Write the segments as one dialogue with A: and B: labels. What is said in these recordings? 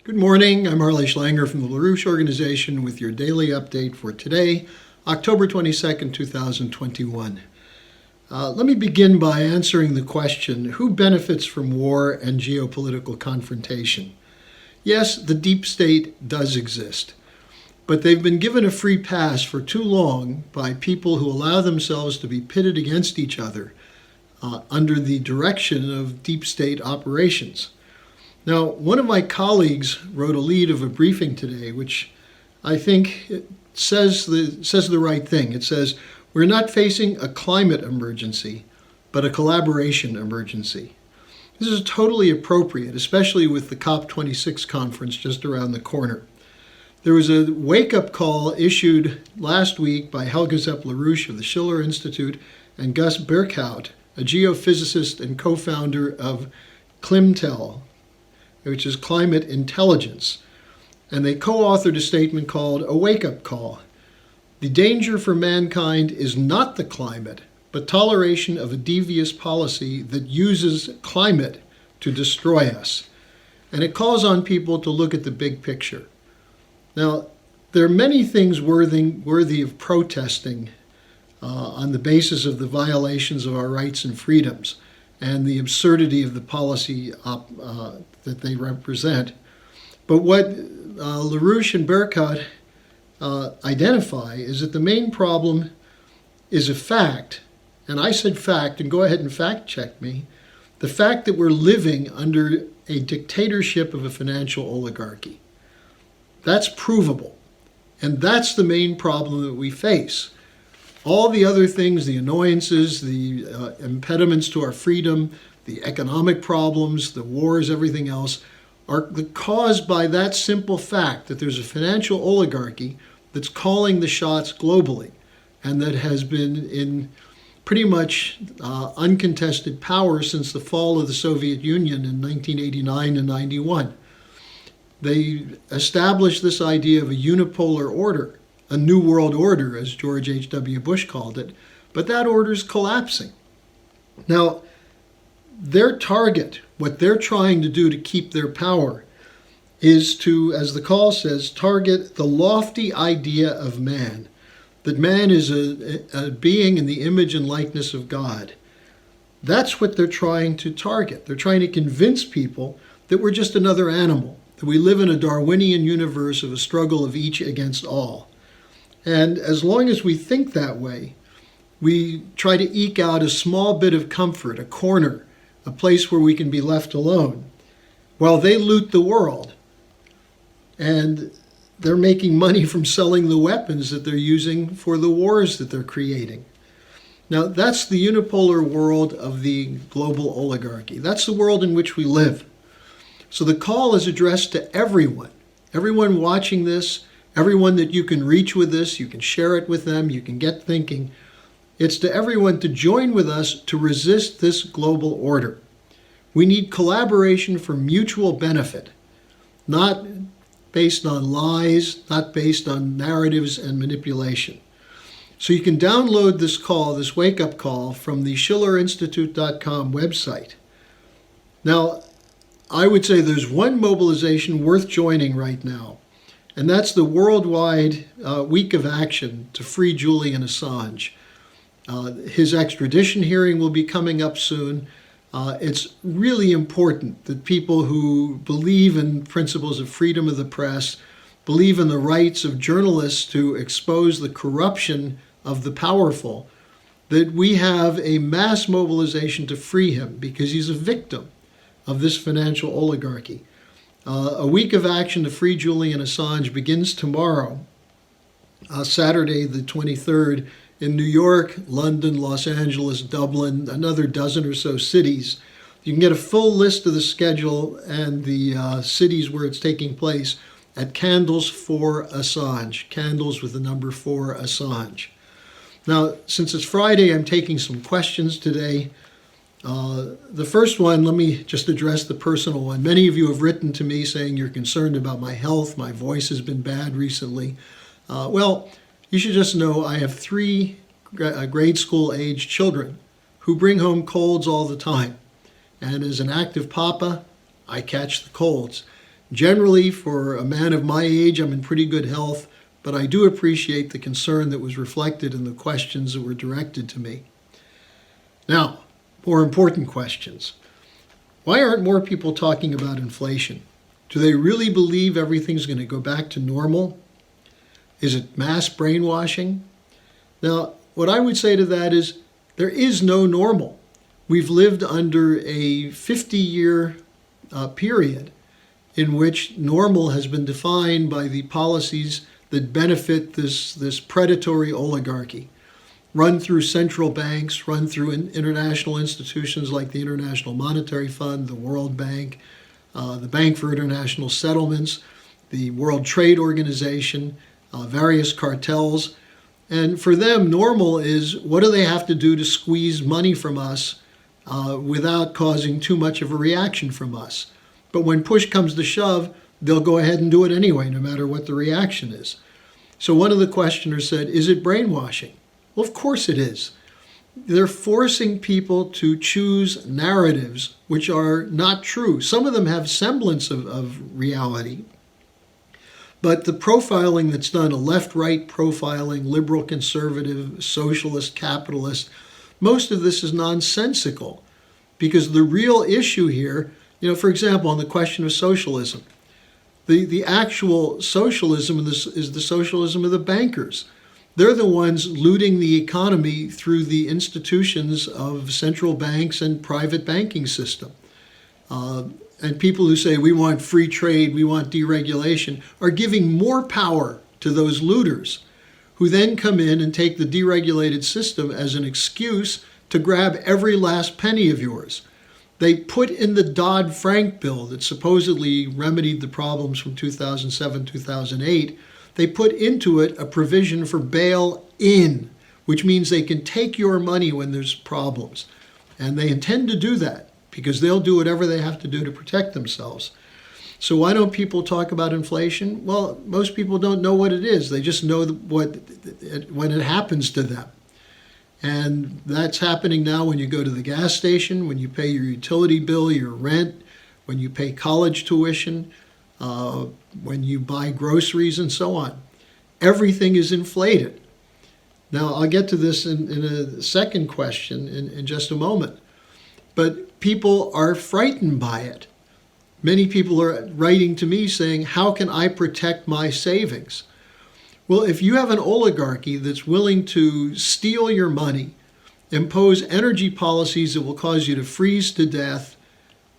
A: Good morning, I'm Harley Schlanger from the LaRouche Organization with your daily update for today, October 22nd, 2021. Let me begin by answering the question, who benefits from war and geopolitical confrontation? Yes, the deep state does exist, but they've been given a free pass for too long by people who allow themselves to be pitted against each other under the direction of deep state operations. Now, one of my colleagues wrote a lead of a briefing today, which I think says the right thing. It says, we're not facing a climate emergency, but a collaboration emergency. This is totally appropriate, especially with the COP26 conference just around the corner. There was a wake-up call issued last week by Helga Zepp-LaRouche of the Schiller Institute and Gus Berkhout, a geophysicist and co-founder of CLIMTEL, which is Climate Intelligence. And they co-authored a statement called A Wake-Up Call. The danger for mankind is not the climate, but toleration of a devious policy that uses climate to destroy us. And it calls on people to look at the big picture. Now, there are many things worthy of protesting on the basis of the violations of our rights and freedoms and the absurdity of the policy that they represent. But what LaRouche and Berkhout identify is that the main problem is a fact, and I said fact, and go ahead and fact check me, the fact that we're living under a dictatorship of a financial oligarchy. That's provable, and that's the main problem that we face. All the other things, the annoyances, the impediments to our freedom, the economic problems, the wars, everything else, are caused by that simple fact that there's a financial oligarchy that's calling the shots globally and that has been in pretty much uncontested power since the fall of the Soviet Union in 1989 and 91. They established this idea of a unipolar order, a new world order, as George H.W. Bush called it, but that order is collapsing. Now, their target, what they're trying to do to keep their power, is to, as the call says, target the lofty idea of man, that man is a being in the image and likeness of God. That's what they're trying to target. They're trying to convince people that we're just another animal, that we live in a Darwinian universe of a struggle of each against all. And as long as we think that way, we try to eke out a small bit of comfort, a corner, a place where we can be left alone, while they loot the world. And they're making money from selling the weapons that they're using for the wars that they're creating. Now, that's the unipolar world of the global oligarchy. That's the world in which we live. So the call is addressed to everyone watching this, everyone that you can reach with this, you can share it with them, you can get thinking. It's to everyone to join with us to resist this global order. We need collaboration for mutual benefit, not based on lies, not based on narratives and manipulation. So you can download this call, this wake-up call, from the schillerinstitute.com website. Now, I would say there's one mobilization worth joining right now, and that's the worldwide week of action to free Julian Assange. His extradition hearing will be coming up soon. It's really important that people who believe in principles of freedom of the press, believe in the rights of journalists to expose the corruption of the powerful, that we have a mass mobilization to free him because he's a victim of this financial oligarchy. A week of action to free Julian Assange begins tomorrow, Saturday the 23rd, in New York, London, Los Angeles, Dublin, another dozen or so cities. You can get a full list of the schedule and the cities where it's taking place at Candles for Assange, candles with the number 4 Assange. Now, since it's Friday, I'm taking some questions today. The first one, let me just address the personal one. Many of you have written to me saying you're concerned about my health. My voice has been bad recently. Well, you should just know I have 3 grade school age children who bring home colds all the time. And as an active papa, I catch the colds. Generally, for a man of my age, I'm in pretty good health, but I do appreciate the concern that was reflected in the questions that were directed to me. Now, more important questions. Why aren't more people talking about inflation? Do they really believe everything's going to go back to normal? Is it mass brainwashing? Now, what I would say to that is there is no normal. We've lived under a 50-year period in which normal has been defined by the policies that benefit this predatory oligarchy, run through central banks, run through international institutions like the International Monetary Fund, the World Bank, the Bank for International Settlements, the World Trade Organization, various cartels. And for them, normal is what do they have to do to squeeze money from us without causing too much of a reaction from us. But when push comes to shove, they'll go ahead and do it anyway, no matter what the reaction is. So one of the questioners said, is it brainwashing? Well, of course it is. They're forcing people to choose narratives which are not true. Some of them have semblance of reality. But the profiling that's done, a left-right profiling, liberal, conservative, socialist, capitalist, most of this is nonsensical. Because the real issue here, for example, on the question of socialism, the actual socialism is the socialism of the bankers. They're the ones looting the economy through the institutions of central banks and private banking system. And people who say we want free trade, we want deregulation, are giving more power to those looters who then come in and take the deregulated system as an excuse to grab every last penny of yours. They put in the Dodd-Frank bill that supposedly remedied the problems from 2007, 2008, they put into it a provision for bail-in, which means they can take your money when there's problems. And they intend to do that because they'll do whatever they have to do to protect themselves. So why don't people talk about inflation? Well, most people don't know what it is. They just know when it happens to them. And that's happening now when you go to the gas station, when you pay your utility bill, your rent, when you pay college tuition, when you buy groceries and so on. Everything is inflated. Now, I'll get to this in a second question in just a moment. But people are frightened by it. Many people are writing to me saying, how can I protect my savings? Well, if you have an oligarchy that's willing to steal your money, impose energy policies that will cause you to freeze to death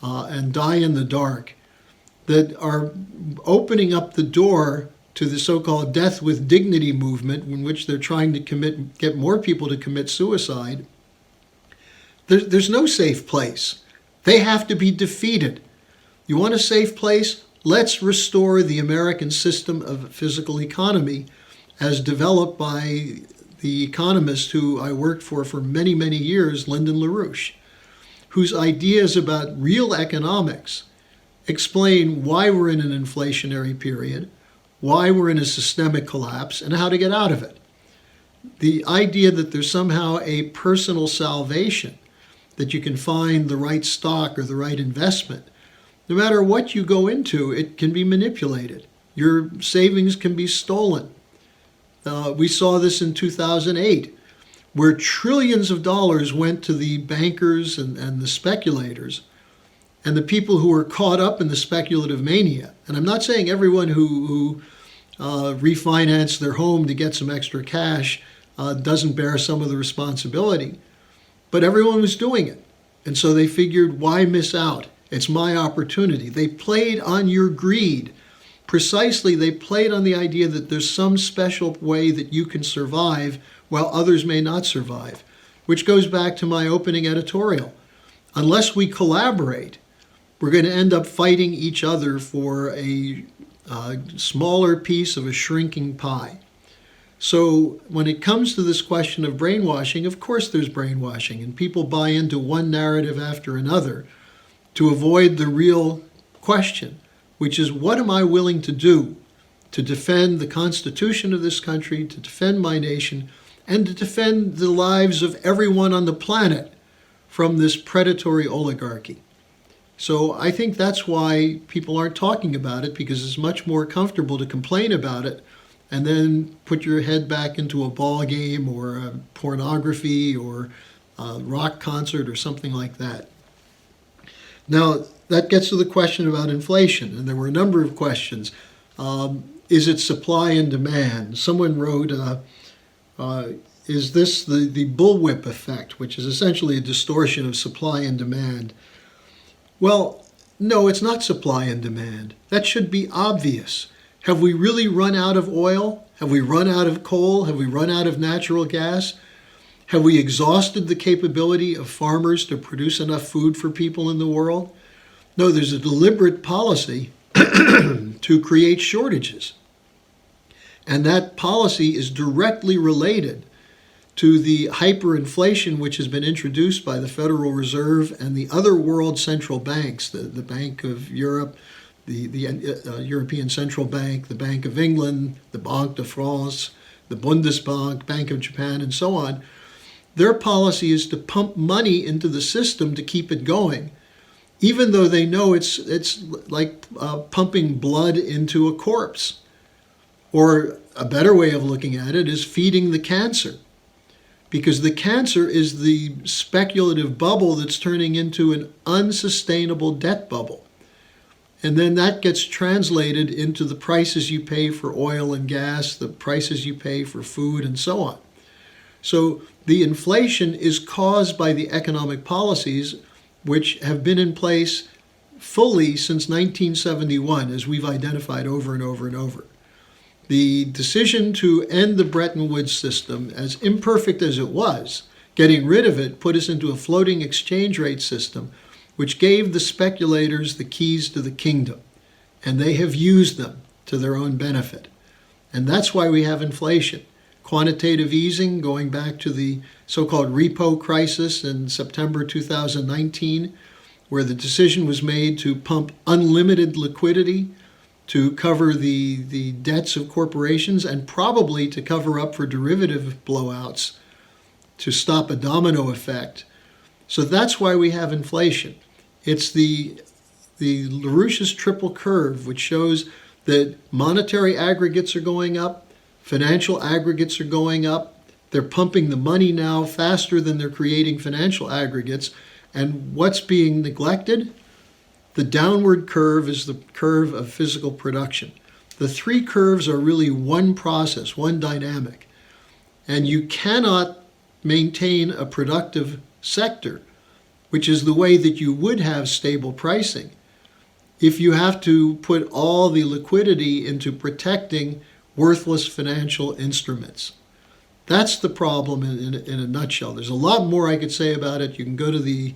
A: and die in the dark, that are opening up the door to the so-called death with dignity movement, in which they're trying to get more people to commit suicide, there's no safe place. They have to be defeated. You want a safe place? Let's restore the American system of physical economy as developed by the economist who I worked for many, many years, Lyndon LaRouche, whose ideas about real economics explain why we're in an inflationary period, why we're in a systemic collapse, and how to get out of it. The idea that there's somehow a personal salvation, that you can find the right stock or the right investment, no matter what you go into, it can be manipulated. Your savings can be stolen. We saw this in 2008, where trillions of dollars went to the bankers and the speculators, and the people who were caught up in the speculative mania. And I'm not saying everyone who refinanced their home to get some extra cash doesn't bear some of the responsibility, but everyone was doing it. And so they figured, why miss out? It's my opportunity. They played on your greed. Precisely, they played on the idea that there's some special way that you can survive while others may not survive, which goes back to my opening editorial. Unless we collaborate, we're going to end up fighting each other for a smaller piece of a shrinking pie. So when it comes to this question of brainwashing, of course there's brainwashing, and people buy into one narrative after another to avoid the real question, which is, what am I willing to do to defend the Constitution of this country, to defend my nation, and to defend the lives of everyone on the planet from this predatory oligarchy? So I think that's why people aren't talking about it, because it's much more comfortable to complain about it and then put your head back into a ball game or a pornography or a rock concert or something like that. Now, that gets to the question about inflation, and there were a number of questions. Is it supply and demand? Someone wrote, is this the Bullwhip Effect, which is essentially a distortion of supply and demand? Well, no, it's not supply and demand. That should be obvious. Have we really run out of oil? Have we run out of coal? Have we run out of natural gas? Have we exhausted the capability of farmers to produce enough food for people in the world? No, there's a deliberate policy to create shortages. And that policy is directly related to the hyperinflation which has been introduced by the Federal Reserve and the other world central banks, the Bank of Europe, the European Central Bank, the Bank of England, the Banque de France, the Bundesbank, Bank of Japan, and so on. Their policy is to pump money into the system to keep it going, even though they know it's like pumping blood into a corpse. Or a better way of looking at it is feeding the cancer, because the cancer is the speculative bubble that's turning into an unsustainable debt bubble. And then that gets translated into the prices you pay for oil and gas, the prices you pay for food, and so on. So the inflation is caused by the economic policies which have been in place fully since 1971, as we've identified over and over and over. The decision to end the Bretton Woods system, as imperfect as it was, getting rid of it put us into a floating exchange rate system, which gave the speculators the keys to the kingdom, and they have used them to their own benefit. And that's why we have inflation. Quantitative easing, going back to the so-called repo crisis in September 2019, where the decision was made to pump unlimited liquidity to cover the debts of corporations and probably to cover up for derivative blowouts to stop a domino effect. So that's why we have inflation. It's the LaRouche's triple curve, which shows that monetary aggregates are going up, financial aggregates are going up. They're pumping the money now faster than they're creating financial aggregates. And what's being neglected? The downward curve is the curve of physical production. The three curves are really one process, one dynamic. And you cannot maintain a productive sector, which is the way that you would have stable pricing, if you have to put all the liquidity into protecting worthless financial instruments. That's the problem in a nutshell. There's a lot more I could say about it. You can go to the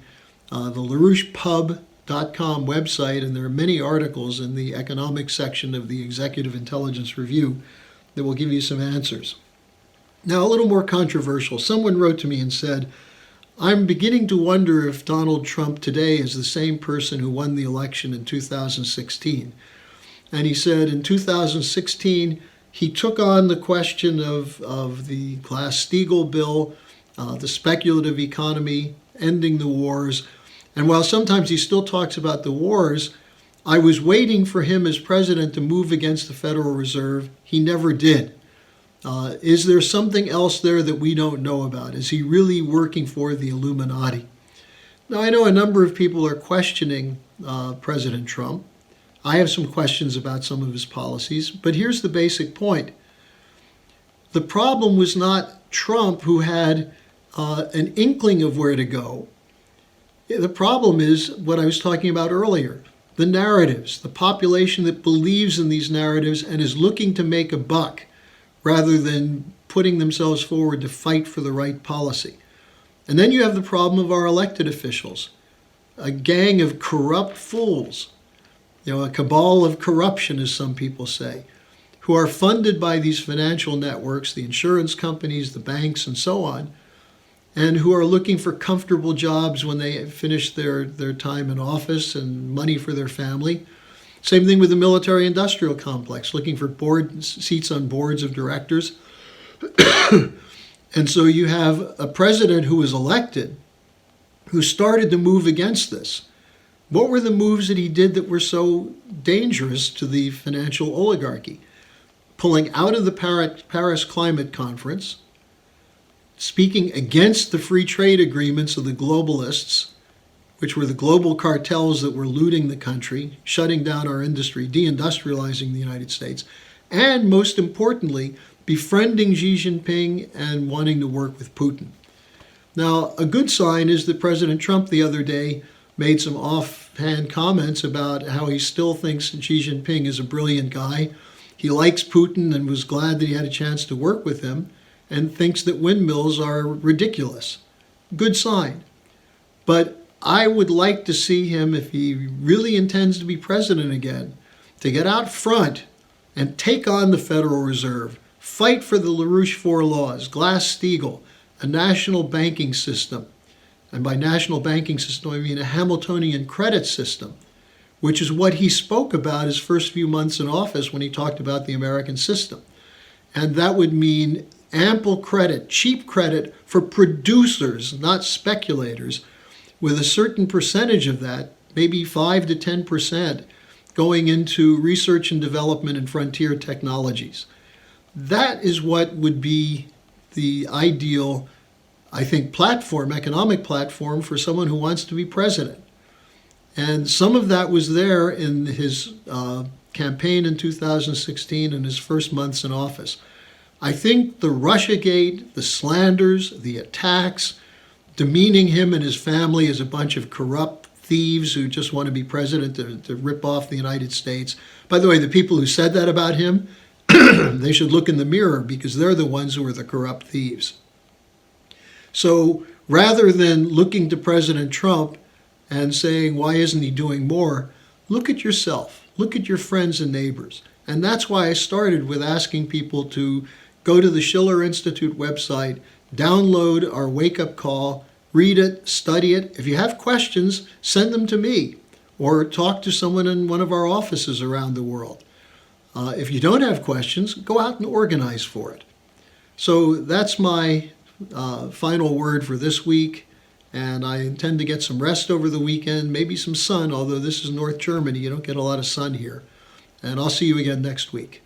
A: LaRouchePub.com website, and there are many articles in the economics section of the Executive Intelligence Review that will give you some answers. Now, a little more controversial. Someone wrote to me and said, I'm beginning to wonder if Donald Trump today is the same person who won the election in 2016. And he said in 2016, he took on the question of the Glass-Steagall bill, the speculative economy, ending the wars. And while sometimes he still talks about the wars, I was waiting for him as president to move against the Federal Reserve. He never did. Is there something else there that we don't know about? Is he really working for the Illuminati? Now, I know a number of people are questioning President Trump. I have some questions about some of his policies, but here's the basic point. The problem was not Trump, who had an inkling of where to go. The problem is what I was talking about earlier, the narratives, the population that believes in these narratives and is looking to make a buck rather than putting themselves forward to fight for the right policy. And then you have the problem of our elected officials, a gang of corrupt fools, a cabal of corruption, as some people say, who are funded by these financial networks, the insurance companies, the banks, and so on, and who are looking for comfortable jobs when they finish their time in office and money for their family. Same thing with the military-industrial complex, looking for seats on boards of directors. And so you have a president who was elected who started to move against this. What were the moves that he did that were so dangerous to the financial oligarchy? Pulling out of the Paris Climate Conference, speaking against the free trade agreements of the globalists, which were the global cartels that were looting the country, shutting down our industry, deindustrializing the United States, and most importantly, befriending Xi Jinping and wanting to work with Putin. Now, a good sign is that President Trump the other day made some offhand comments about how he still thinks that Xi Jinping is a brilliant guy. He likes Putin and was glad that he had a chance to work with him, and thinks that windmills are ridiculous. Good sign. But I would like to see him, if he really intends to be president again, to get out front and take on the Federal Reserve, fight for the LaRouche Four Laws, Glass-Steagall, a national banking system. And by national banking system, I mean a Hamiltonian credit system, which is what he spoke about his first few months in office when he talked about the American system. And that would mean ample credit, cheap credit for producers, not speculators, with a certain percentage of that, maybe 5 to 10%, going into research and development and frontier technologies. That is what would be the ideal, I think, platform, economic platform for someone who wants to be president. And some of that was there in his campaign in 2016 and his first months in office. I think the Russiagate, the slanders, the attacks, demeaning him and his family as a bunch of corrupt thieves who just want to be president to rip off the United States. By the way, the people who said that about him, they should look in the mirror, because they're the ones who are the corrupt thieves. So rather than looking to President Trump and saying, why isn't he doing more, look at yourself. Look at your friends and neighbors. And that's why I started with asking people to go to the Schiller Institute website, download our wake-up call, read it, study it. If you have questions, send them to me or talk to someone in one of our offices around the world. If you don't have questions, go out and organize for it. So that's my final word for this week. And I intend to get some rest over the weekend, maybe some sun, although this is North Germany. You don't get a lot of sun here. And I'll see you again next week.